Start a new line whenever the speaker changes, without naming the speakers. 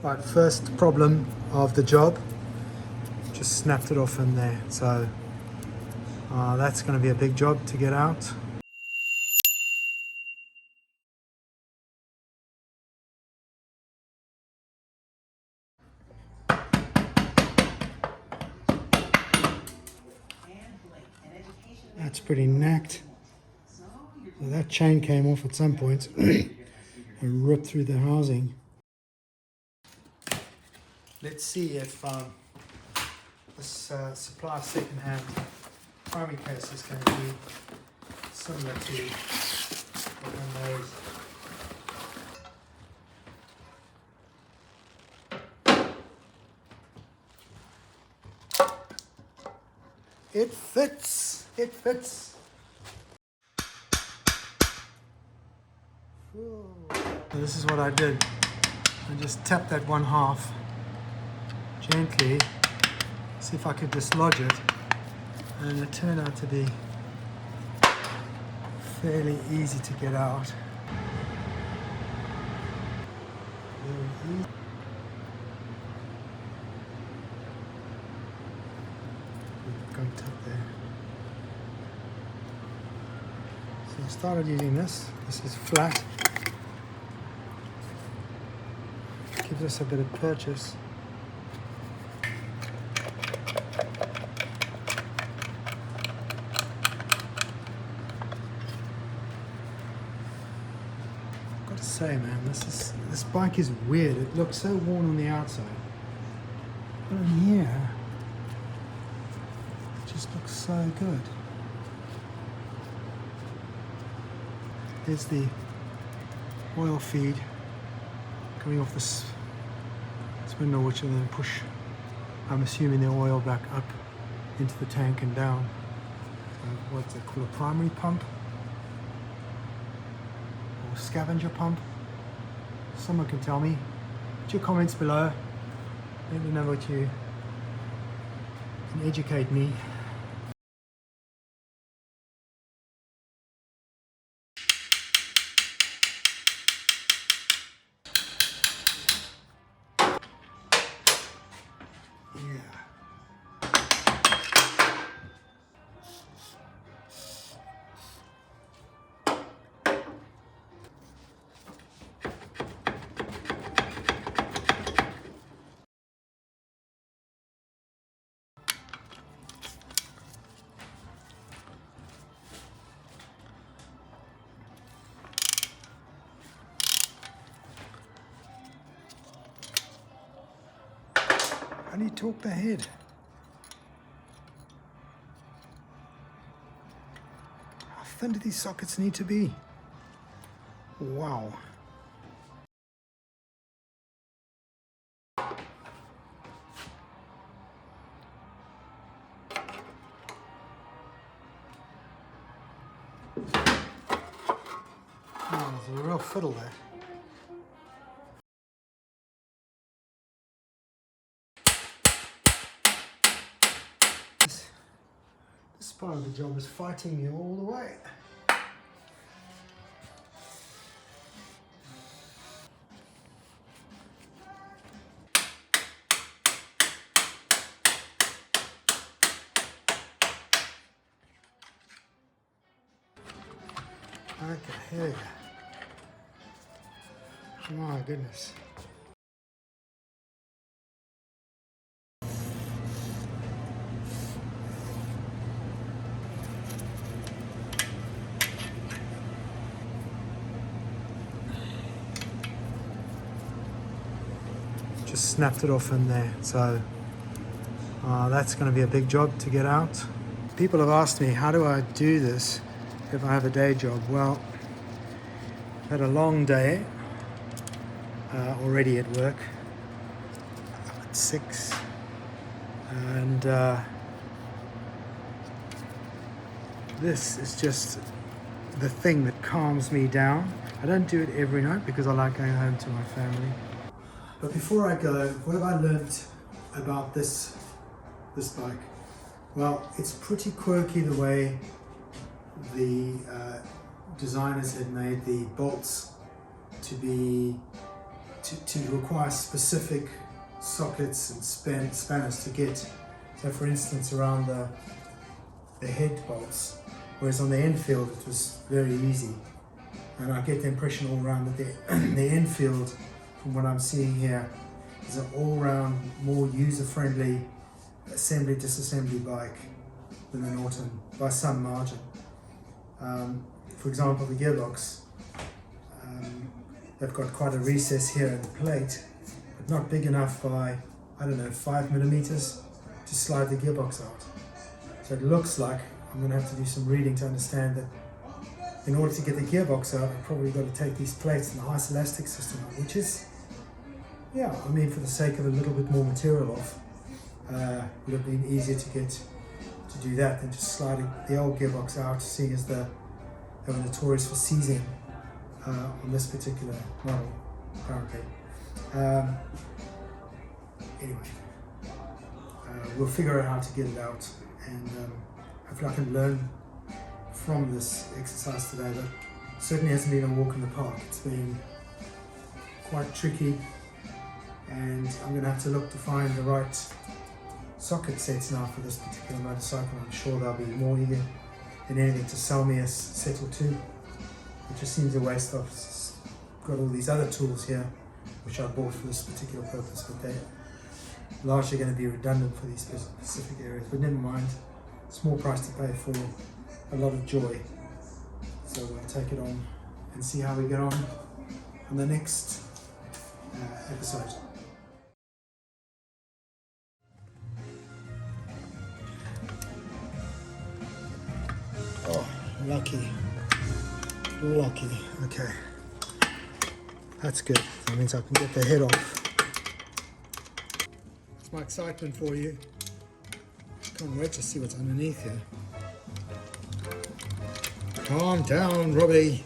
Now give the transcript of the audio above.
Right, first problem of the job, just snapped it off in there, so that's going to be a big job to get out. That's pretty knacked. So that chain came off at some point and ripped through the housing. Let's see if this supply second-hand primary case is going to be similar to what I made. It fits. It fits. So this is what I did. I just tapped that one half gently, see if I could dislodge it, and it turned out to be fairly easy to get out. Very easy. Going up there. So I started using this. This is flat. Gives us a bit of purchase. Got to say, man, this bike is weird. It looks so worn on the outside, but in here, it just looks so good. There's the oil feed coming off this spindle, which will then push, I'm assuming, the oil back up into the tank and down. What's it called, a primary pump? Or scavenger pump? Someone can tell me. Put your comments below. Let me know what you can educate me. How do you torque the head? How thin do these sockets need to be? Wow. Oh, there's a real fiddle there. This part of the job is fighting me all the way. Okay, here we go. My goodness. Just snapped it off in there, so that's going to be a big job to get out. People have asked me, how do I do this if I have a day job? Well, I've had a long day already at work. I'm at 6, and this is just the thing that calms me down. I don't do it every night because I like going home to my family. But before I go, what have I learned about this bike? Well, it's pretty quirky the way the designers had made the bolts to to require specific sockets and spanners to get. So for instance, around the head bolts, whereas on the end field it was very easy. And I get the impression all around that the end field, from what I'm seeing here, is an all-round, more user-friendly assembly disassembly bike than the Norton by some margin. For example, the gearbox, they've got quite a recess here in the plate, but not big enough by, I don't know, 5mm to slide the gearbox out. So it looks like I'm going to have to do some reading to understand that in order to get the gearbox out, I've probably got to take these plates and the ice elastic system out, which is, yeah, I mean, for the sake of a little bit more material off, would have been easier to get to do that than just sliding the old gearbox out, seeing as they were notorious for seizing on this particular model, apparently. Anyway, we'll figure out how to get it out, and hopefully I can learn from this exercise today. But certainly hasn't been a walk in the park. It's been quite tricky, and I'm going to have to look to find the right socket sets now for this particular motorcycle. I'm sure they'll be more eager than anything to sell me a set or two. It just seems a waste of. It's got all these other tools here which I bought for this particular purpose, but they're largely going to be redundant for these specific areas. But never mind, small price to pay for a lot of joy. So we'll take it on and see how we get on the next episode. Oh, lucky. Okay, that's good. That means I can get the head off. It's my excitement for you. Can't wait to see what's underneath here. Calm down, Robbie.